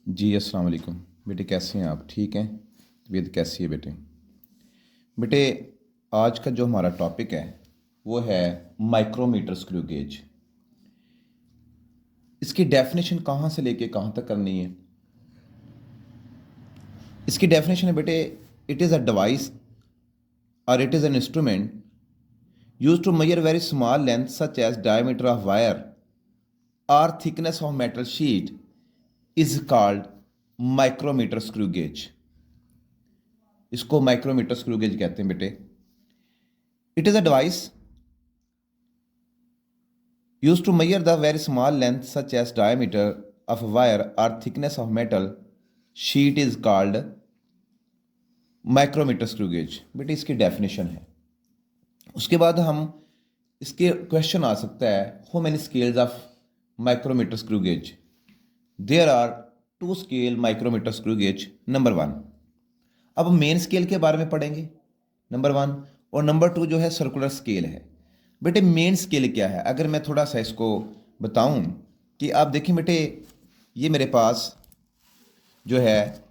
जी अस्सलाम वालेकुम। बेटे कैसे हैं आप? ठीक हैं? तबीयत कैसी है बेटे? बेटे आज का जो हमारा टॉपिक है वो है माइक्रोमीटर स्क्रू गेज। इसकी डेफिनेशन कहाँ से लेके कहाँ तक करनी है? इसकी डेफिनेशन है बेटे, इट इज़ अ डिवाइस और it is an instrument use to measure very small length such as diameter of wire or thickness of metal sheet is called micrometer screw gauge। इसको माइक्रोमीटर स्क्रू गेज कहते हैं बेटे। It is a device used to measure the very small length such as diameter of wire or thickness of metal sheet is called micrometer screw gauge. बेटे इसकी definition है। उसके बाद हम इसके क्वेश्चन आ सकता है, how many scales of micrometer screw gauge? There are two scale micrometer screw gauge. Number one, अब मेन स्केल के बारे में पढ़ेंगे नंबर वन, और नंबर टू जो है सर्कुलर स्केल है। बेटे मेन स्केल क्या है? अगर मैं थोड़ा सा इसको बताऊं कि आप देखें बेटे, ये मेरे पास जो है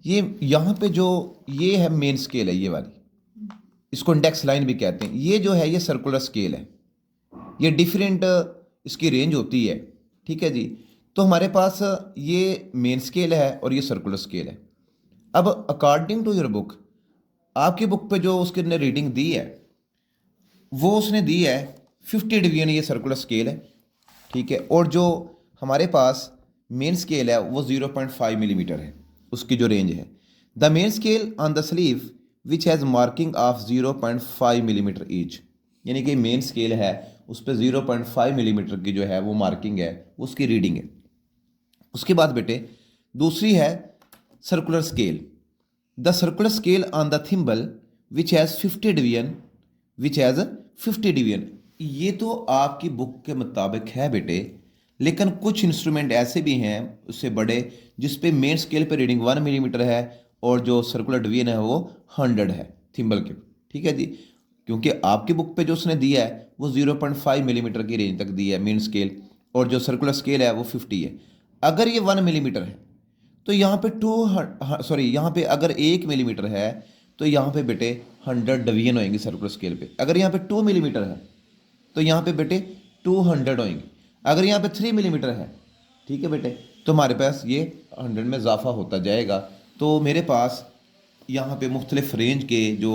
ये यहाँ पे जो ये है मेन स्केल है, ये वाली, इसको इंडेक्स लाइन भी कहते हैं। ये जो है ये सर्कुलर स्केल है, ये डिफरेंट इसकी रेंज होती है। ठीक है जी। तो हमारे पास ये मेन स्केल है और ये सर्कुलर स्केल है। अब अकॉर्डिंग टू योर बुक, आपकी बुक पे जो उसके ने रीडिंग दी है वो उसने दी है 50 डिवीजन, ये सर्कुलर स्केल है। ठीक है। और जो हमारे पास मेन स्केल है वो 0.5 मिलीमीटर है, उसकी जो रेंज है। The main scale on the sleeve which has marking of 0.5 millimetre each, यानी कि मेन स्केल है उस पर 0.5 मिलीमीटर की जो है वो मार्किंग है, उसकी रीडिंग है। उसके बाद बेटे दूसरी है circular scale. The circular scale on the thimble which has 50 division, which has 50 division. ये तो आपकी बुक के मुताबिक है बेटे, लेकिन कुछ इंस्ट्रूमेंट ऐसे भी हैं उससे बड़े जिस पे मेन स्केल पे रीडिंग 1 मिलीमीटर है और जो सर्कुलर डिवीजन है वो 100 है थिम्बल के। ठीक है जी। क्योंकि आपकी बुक पे जो उसने दिया है वो 0.5 मिलीमीटर की रेंज तक दी है मेन स्केल, और जो सर्कुलर स्केल है वो 50 है। अगर ये 1 मिलीमीटर है तो यहाँ पे यहाँ पे अगर 1 मिलीमीटर है तो यहाँ पे बेटे 100 डिवीजन होंगे सर्कुलर स्केल पे। अगर यहाँ पे 2 मिलीमीटर है तो यहाँ पे बेटे 200 होंगे। अगर यहाँ पे 3 मिलीमीटर है, ठीक है बेटे, तो हमारे पास ये 100 में इजाफा होता जाएगा। तो मेरे पास यहाँ पे मुख्तलिफ रेंज के जो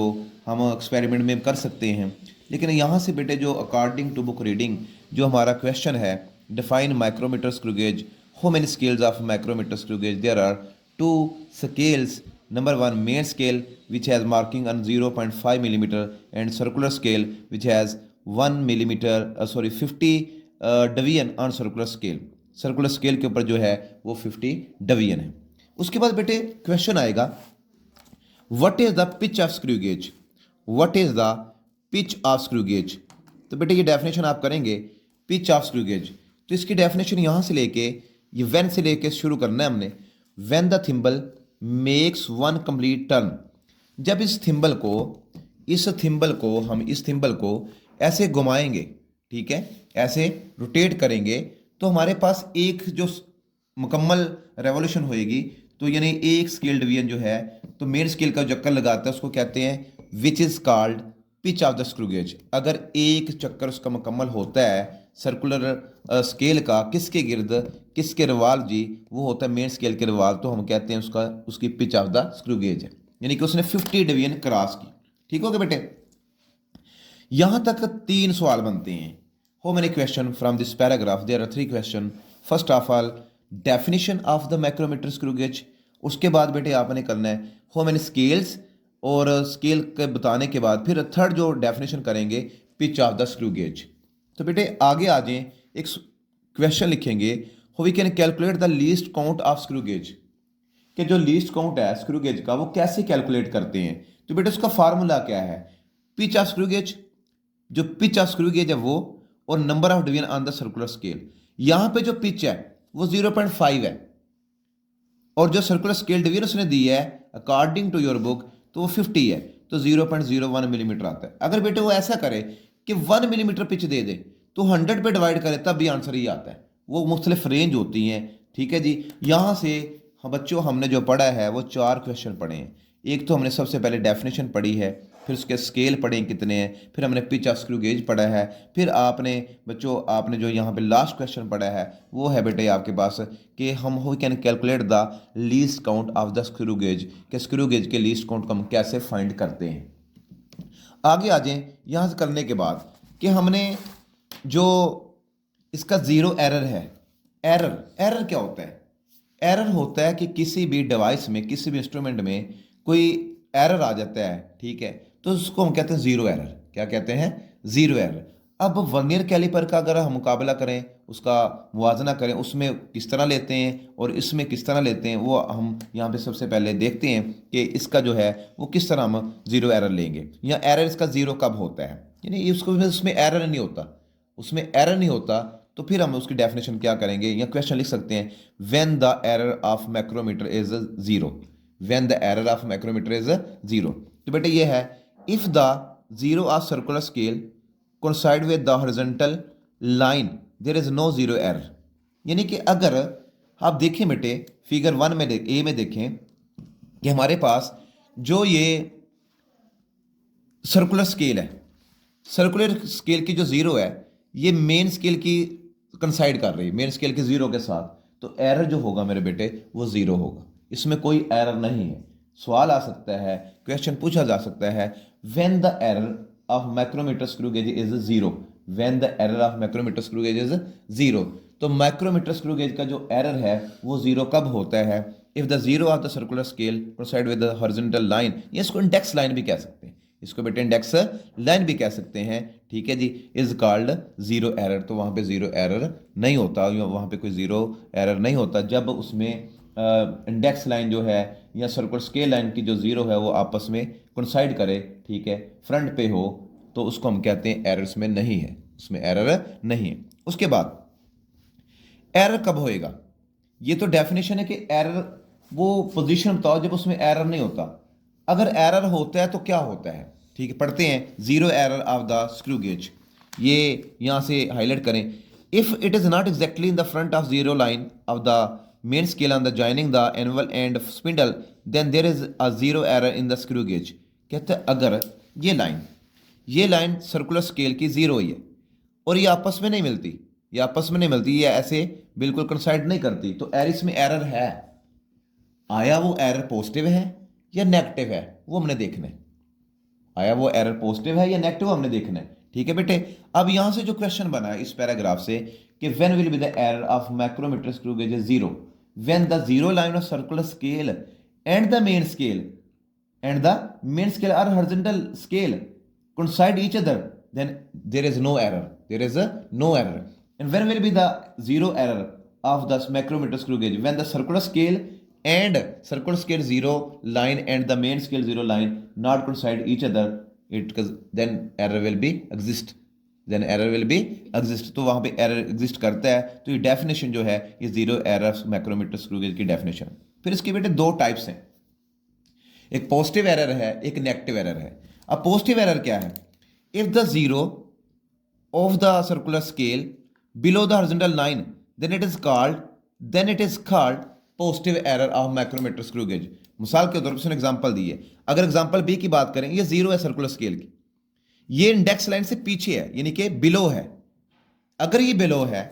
हम एक्सपेरिमेंट में कर सकते हैं। लेकिन यहाँ से बेटे जो अकॉर्डिंग टू बुक रीडिंग जो हमारा क्वेश्चन है, define micrometer screw gauge, how many scales of micrometer screw gauge? There are two scales. Number one, main scale which has marking on 0.5 millimeter and circular scale which has 1 millimeter 50 division on circular scale. Circular scale के ऊपर जो है वो 50 division है। उसके बाद बेटे question आएगा, what is the pitch of screw gauge? What is the pitch of screw gauge? तो बेटे ये डेफिनेशन आप करेंगे पिच ऑफ स्क्रू गेज। तो इसकी डेफिनेशन यहाँ से लेके ये व्हेन से लेके शुरू करना है हमने। When the thimble makes one complete turn, जब इस थिम्बल को ऐसे घुमाएंगे, ठीक है, ऐसे रोटेट करेंगे, तो हमारे पास एक जो मुकम्मल रेवोल्यूशन होएगी, तो यानी एक स्केल डिवीजन जो है, तो मेन स्केल का चक्कर लगाता है उसको कहते हैं which is called pitch of the screw gauge. अगर एक चक्कर उसका मुकम्मल होता है सर्कुलर स्केल का, किसके गिर्द, किसके रिवाल्व जी, वो होता है मेन स्केल के रिवाल्व, तो हम कहते हैं उसकी pitch of the screw gauge है, यानी कि उसने 50 डिवीजन क्रॉस की। ठीक हो गया बेटे? यहां तक 3 सवाल बनते हैं। How many question from this paragraph? There are 3 question. First of all definition of the micrometer screw gauge. उसके बाद बेटे आपने करना है हाउ मेनी स्केल्स, और स्केल के बताने के बाद फिर थर्ड जो डेफिनेशन करेंगे pitch of the screw gauge. तो बेटे आगे आ जाएं, एक क्वेश्चन लिखेंगे, how we can calculate the least count of screw gauge, कि जो लीस्ट काउंट है स्क्रू गेज का वो कैसे कैलकुलेट करते हैं। तो बेटा उसका फार्मूला क्या है? पिच ऑफ स्क्रू गेज, जो पिच ऑफ स्क्रू गेज है वो, और number of division on the circular scale. यहां पे जो पिच है वो 0.5 है, और जो सर्कुलर स्केल डिवीजन उसने दी है अकॉर्डिंग टू योर बुक तो वो 50 है, तो 0.01 मिलीमीटर आता है। अगर बेटे वो ऐसा करे कि 1 मिलीमीटर पिच दे दे तो 100 पे डिवाइड करे तब भी आंसर ही आता है। वो मुख्तलिफ रेंज होती हैं। ठीक है जी। यहां से हाँ बच्चों, हमने जो पढ़ा है वो 4 क्वेश्चन पढ़े हैं। एक तो हमने सबसे पहले डेफिनेशन पढ़ी है, फिर उसके स्केल पढ़े कितने हैं, फिर हमने पिच ऑफ स्क्रू गेज पढ़ा है, फिर आपने बच्चों आपने जो यहाँ पे लास्ट क्वेश्चन पढ़ा है वो है बेटे आपके पास कि हम we can calculate the least count of the screw gauge, कि स्क्रू गेज के लीस्ट काउंट को हम कैसे फाइंड करते हैं। आगे आ जाएं। यहाँ से करने के बाद कि हमने जो इसका ज़ीरो एरर है, एरर क्या होता है? एरर होता है कि किसी भी डिवाइस में, किसी भी इंस्ट्रूमेंट में कोई एरर आ जाता है, ठीक है, तो उसको हम कहते हैं ज़ीरो एरर। क्या कहते हैं? Zero error. अब वर्नियर कैलिपर का अगर हम मुकाबला करें, उसका मुवाजना करें, उसमें किस तरह लेते हैं और इसमें किस तरह लेते हैं, वो हम यहाँ पे सबसे पहले देखते हैं कि इसका जो है वो किस तरह हम ज़ीरो एरर लेंगे, या एरर इसका ज़ीरो कब होता है, यानी उसको उसमें एरर नहीं होता, उसमें एरर नहीं होता, तो फिर हम उसकी डेफिनेशन क्या करेंगे, या क्वेश्चन लिख सकते हैं when the error of micrometer is zero, when the error of micrometer is zero. तो बेटे ये है if the zero of circular scale coincide with the horizontal line there is no zero error. यानी कि अगर आप देखें बेटे फिगर 1 में ए में देखें कि हमारे पास जो ये सर्कुलर स्केल है, सर्कुलर स्केल की जो ज़ीरो है ये मेन स्केल की कंसाइड कर रही है, मेन स्केल के ज़ीरो के साथ, तो एरर जो होगा मेरे बेटे वो ज़ीरो होगा, इसमें कोई एरर नहीं है। सवाल आ सकता है, क्वेश्चन पूछा जा सकता है when the error of micrometer screw gauge is zero, when the error of micrometer screw gauge is zero. तो माइक्रोमीटर स्क्रू गेज का जो एरर है वो ज़ीरो कब होता है? If the zero of the circular scale coincide with the horizontal line, या इसको इंडेक्स लाइन भी कह सकते हैं, इसको बेटे इंडेक्स लाइन भी कह सकते हैं, ठीक है जी, इज कॉल्ड ज़ीरो एरर। तो वहाँ पे ज़ीरो एरर नहीं होता, वहाँ पे कोई ज़ीरो एरर नहीं होता जब उसमें इंडेक्स लाइन जो है या सर्कुलर स्केल लाइन की जो ज़ीरो है वो आपस में कोइंसाइड करे, ठीक है, फ्रंट पे हो, तो उसको हम कहते हैं एरर्स में नहीं है, उसमें एरर नहीं है। उसके बाद एरर कब होएगा? ये तो डेफिनेशन है कि एरर वो पोजीशन बताओ जब उसमें एरर नहीं होता। अगर एरर होता है तो क्या होता है, ठीक है, पढ़ते हैं। Zero error of the screw gauge, ये यहाँ से हाईलाइट करें। If it is not exactly in the front of zero line of the main scale on the joining the annual end spindle then there is a zero error in the screw gauge. कहते हैं अगर ये line circular scale की zero ही है और ये आपस में नहीं मिलती, ये आपस में नहीं मिलती, ये ऐसे बिल्कुल कंसाइड नहीं करती, तो इसमें एरर है। आया वो एरर पॉजिटिव है या नेगेटिव है वो हमने देखना है, आया वो एरर पॉजिटिव है या नेगेटिव हमने देखना है, ठीक है बेटे। अब यहां से जो क्वेश्चन बना है इस पैराग्राफ से कि when will be the error of micrometer screw gauge is zero, when the zero line of circular scale and the main scale are horizontal scale coincide each other, then there is no error, there is a no error. And when will be the zero error of the micrometer screw gauge? When the circular scale zero line and the main scale zero line not coincide each other, then error will be exist, तो वहां पे error exist करता है। तो ये definition जो है ये zero error micrometer screw gauge की डेफिनेशन। फिर इसके बेटे दो टाइप्स हैं, एक पॉजिटिव एरर है, एक नेगेटिव एरर है। अब पॉजिटिव एरर क्या है? If the zero of the circular scale below the horizontal line then it is called positive error of micrometer screw gauge. मिसाल के तौर पर एग्जांपल दी है, अगर एग्जांपल बी की बात करें, ये जीरो है सर्कुलर स्केल की, ये इंडेक्स लाइन से पीछे है यानी कि बिलो है। अगर ये बिलो है,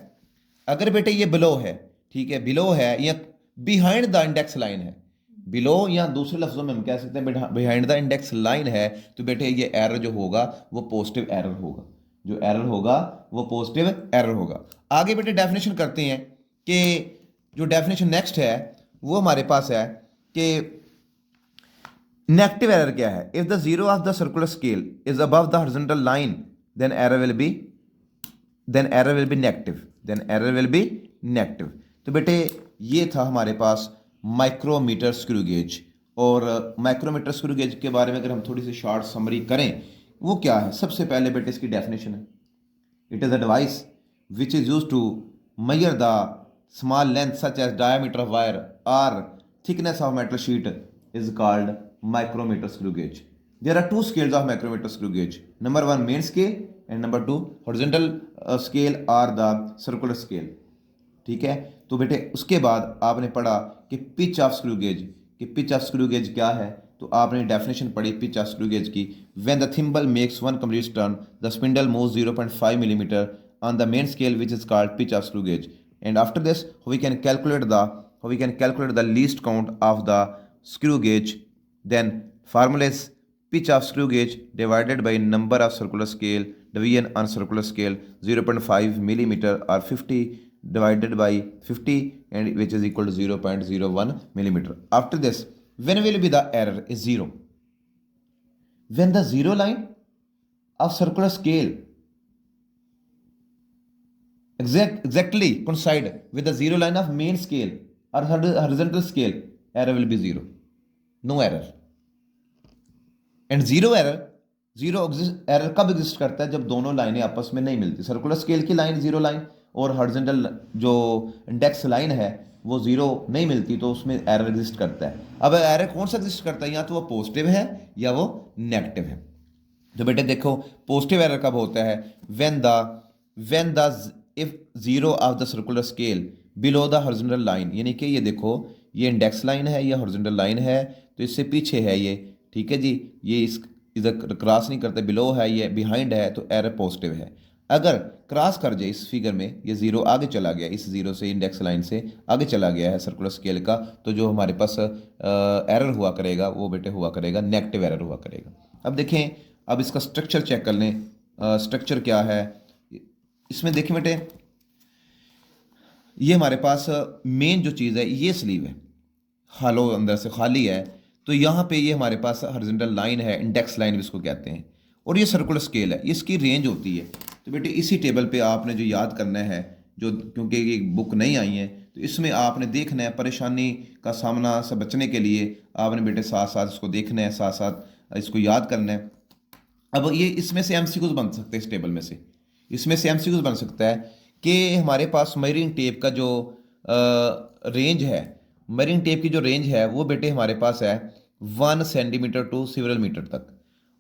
अगर बेटे ये बिलो है, ठीक है, बिलो है या बिहाइंड द इंडेक्स लाइन है, बिलो या दूसरे लफ्जों में हम कह सकते हैं बिहाइंड द इंडेक्स लाइन है, तो बेटे ये एरर जो होगा वो पॉजिटिव एरर होगा, जो एरर होगा वो पॉजिटिव एरर होगा। आगे बेटे डेफिनेशन करते हैं कि जो डेफिनेशन नेक्स्ट है वो हमारे पास है कि नेगेटिव एरर क्या है? If the zero of the circular scale is above the horizontal line then error will be negative. तो बेटे ये था हमारे पास माइक्रोमीटर स्क्रू गेज। और माइक्रोमीटर स्क्रू गेज के बारे में अगर हम थोड़ी सी शॉर्ट समरी करें, वो क्या है? सबसे पहले बेटे इसकी डेफिनेशन है, it is a device which is use to measure the small length such as diameter of wire और thickness of metal sheet is called micrometer screw gauge. There are two scales of micrometer screw gauge, number 1 main scale and number 2 horizontal scale or the circular scale. ठीक है। तो बेटे उसके बाद आपने पढ़ा कि पिच ऑफ स्क्रू गेज, कि पिच ऑफ स्क्रू गेज क्या है, तो आपने डेफिनेशन पढ़ी पिच ऑफ स्क्रू गेज की, when the thimble makes one complete turn the spindle move 0.5 millimetre on the main scale which is called pitch of screw gauge. And after this we can calculate the least count of the screw gauge. Then formula is pitch of screw gauge divided by number of circular scale division on circular scale 0.5 millimeter or 50 divided by 50 and which is equal to 0.01 millimeter. After this, when will be the error is 0? When the zero line of circular scale exactly coincide with the zero line of main scale or horizontal scale, error will be 0. No error. And zero error, error कब exist करता है? जब दोनों लाइनें आपस में नहीं मिलती। सर्कुलर स्केल की लाइन जीरो लाइन और हॉरिजॉन्टल जो इंडेक्स लाइन है वो जीरो नहीं मिलती, तो उसमें एरर एग्जिस्ट करता है। अब एरर कौन सा एग्जिस्ट करता है? या तो वो पॉजिटिव है या वो नेगेटिव है। तो बेटे देखो पॉजिटिव एरर कब होता है? When the if zero of the circular scale below the horizontal line, यानी कि ये देखो ये इंडेक्स लाइन है, ये हॉरिजॉन्टल लाइन है, तो इससे पीछे है ये, ठीक है जी, ये इस इधर क्रॉस नहीं करते, बिलो है, ये बिहाइंड है, तो एरर पॉजिटिव है। अगर क्रॉस कर जाए इस फिगर में, ये जीरो आगे चला गया, इस जीरो से इंडेक्स लाइन से आगे चला गया है सर्कुलर स्केल का, तो जो हमारे पास एरर हुआ करेगा वो बेटे हुआ करेगा नेगेटिव एरर हुआ करेगा। अब देखें, अब इसका स्ट्रक्चर चेक कर लें। स्ट्रक्चर क्या है इसमें? देखें बेटे, ये हमारे पास मेन जो चीज़ है ये स्लीव है, हालो अंदर से खाली है, तो यहाँ पे ये हमारे पास हॉरिजॉन्टल लाइन है, इंडेक्स लाइन भी इसको कहते हैं, और ये सर्कुलर स्केल है, इसकी रेंज होती है। तो बेटे इसी टेबल पे आपने जो याद करना है, जो क्योंकि ये बुक नहीं आई है तो इसमें आपने देखना है, परेशानी का सामना से बचने के लिए आपने बेटे साथ साथ इसको देखना है, साथ साथ इसको याद करना है। अब ये इसमें से एमसीक्यूज बन सकते हैं, इस टेबल में से इसमें से एमसीक्यूज बन सकता है कि हमारे पास मेजरिंग टेप का जो रेंज है, मेजरिंग टेप की जो रेंज है वो बेटे हमारे पास है 1 सेंटीमीटर टू सेवरल मीटर तक,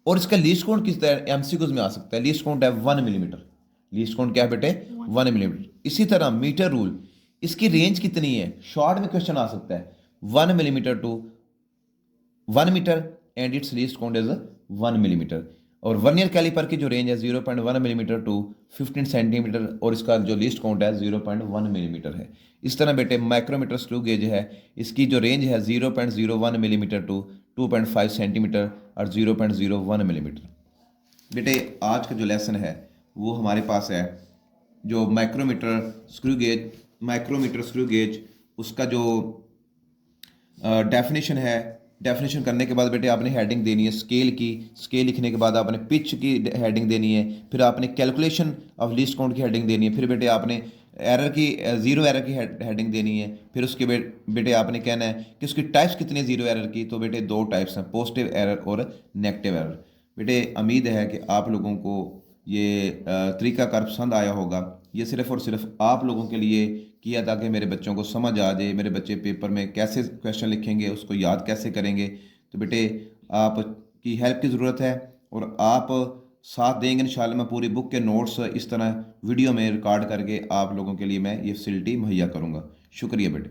और इसका लीस्ट काउंट किस तरह एमसीक्यूज में आ सकता है? लीस्ट काउंट है 1 मिलीमीटर। लीस्ट काउंट क्या है बेटे? 1 मिलीमीटर। इसी तरह मीटर रूल, इसकी रेंज कितनी है? शॉर्ट में क्वेश्चन आ सकता है 1 millimetre to 1 metre and its least count is 1 millimetre. और वर्नियर कैलिपर की जो रेंज है 0.1 मिलीमीटर टू 15 सेंटीमीटर, और इसका जो लीस्ट काउंट है 0.1 मिलीमीटर है। इस तरह बेटे माइक्रोमीटर स्क्रू गेज है, इसकी जो रेंज है 0.01 मिलीमीटर टू 2.5 सेंटीमीटर और 0.01 मिलीमीटर। बेटे आज का जो लेसन है वो हमारे पास है जो माइक्रोमीटर स्क्रू गेज, उसका जो डेफिनेशन है, डेफिनेशन करने के बाद बेटे आपने हेडिंग देनी है स्केल की, स्केल लिखने के बाद आपने पिच की हेडिंग देनी है, फिर आपने कैलकुलेशन ऑफ लीस्ट काउंट की हेडिंग देनी है, फिर बेटे आपने एरर की जीरो एरर की हेडिंग देनी है, फिर उसके बेटे आपने कहना है कि उसकी टाइप्स कितनी है जीरो एरर की, तो बेटे 2 टाइप्स हैं, पॉजिटिव एरर और नेगेटिव एरर। बेटे उम्मीद है कि आप लोगों को ये तरीकाकार पसंद आया होगा। ये सिर्फ़ और सिर्फ आप लोगों के लिए किया ताकि मेरे बच्चों को समझ आ जाए, मेरे बच्चे पेपर में कैसे क्वेश्चन लिखेंगे, उसको याद कैसे करेंगे। तो बेटे आपकी हेल्प की ज़रूरत है और आप साथ देंगे इंशाल्लाह। मैं पूरी बुक के नोट्स इस तरह वीडियो में रिकॉर्ड करके आप लोगों के लिए मैं ये फैसिलिटी मुहैया करूँगा। शुक्रिया बेटे।